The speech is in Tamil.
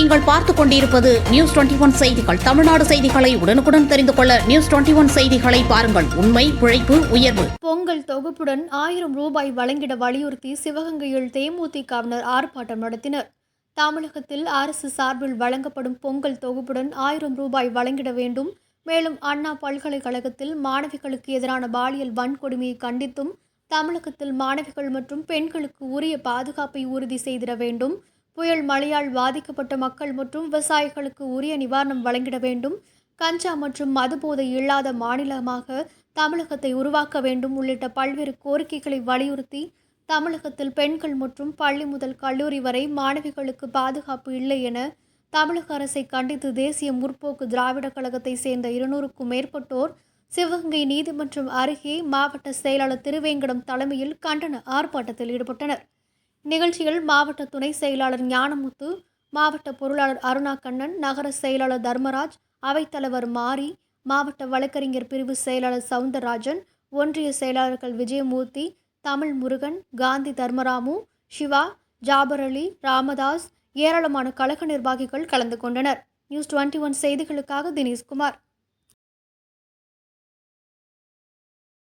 நீங்கள் பார்த்துக் கொண்டிருப்பது நியூஸ் 21 செய்திகள். தமிழ்நாடு செய்திகளை உடனுக்குடன் தெரிந்து கொள்ள நியூஸ் 21 செய்திகளை பாருங்கள். உண்மை, உழைப்பு, உயர்வு. பொங்கல் தொகுப்புடன் 1000 ரூபாய் வழங்கிட வலியுறுத்தி சிவகங்கையில் தேமுதிகவினர் ஆர்ப்பாட்டம் நடத்தினர். தமிழகத்தில் அரசு சார்பில் வழங்கப்படும் பொங்கல் தொகுப்புடன் 1000 ரூபாய் வழங்கிட வேண்டும். மேலும் அண்ணா பல்கலைக்கழகத்தில் மாணவிகளுக்கு எதிரான பாலியல் வன்கொடுமையை கண்டித்தும் தமிழகத்தில் மாணவிகள் மற்றும் பெண்களுக்கு உரிய பாதுகாப்பை உறுதி செய்திட வேண்டும். புயல் மழையால் பாதிக்கப்பட்ட மக்கள் மற்றும் விவசாயிகளுக்கு உரிய நிவாரணம் வழங்கிட வேண்டும். கஞ்சா மற்றும் மதுபோதை இல்லாத மாநிலமாக தமிழகத்தை உருவாக்க வேண்டும் உள்ளிட்ட பல்வேறு கோரிக்கைகளை வலியுறுத்தி தமிழகத்தில் பெண்கள் மற்றும் பள்ளி முதல் கல்லூரி வரை மாணவிகளுக்கு பாதுகாப்பு இல்லை என தமிழக அரசை கண்டித்து தேசிய முற்போக்கு திராவிட கழகத்தை சேர்ந்த 200க்கும் மேற்பட்டோர் சிவகங்கை நீதிமன்றம் அருகே மாவட்ட செயலாளர் திருவேங்கடம் தலைமையில் கண்டன ஆர்ப்பாட்டத்தில் ஈடுபட்டனர். நிகழ்ச்சியில் மாவட்ட துணை செயலாளர் ஞானமுத்து, மாவட்ட பொருளாளர் அருணா கண்ணன், நகர செயலாளர் தர்மராஜ், அவைத்தலைவர் மாரி, மாவட்ட வழக்கறிஞர் பிரிவு செயலாளர் சவுந்தரராஜன், ஒன்றிய செயலாளர்கள் விஜயமூர்த்தி, தமிழ் முருகன், காந்தி தர்மராமு, சிவா, ஜாபர் அலி, ராமதாஸ், ஏராளமான கழக நிர்வாகிகள் கலந்து கொண்டனர். நியூஸ் 21 செய்திகளுக்காக தினேஷ்குமார்.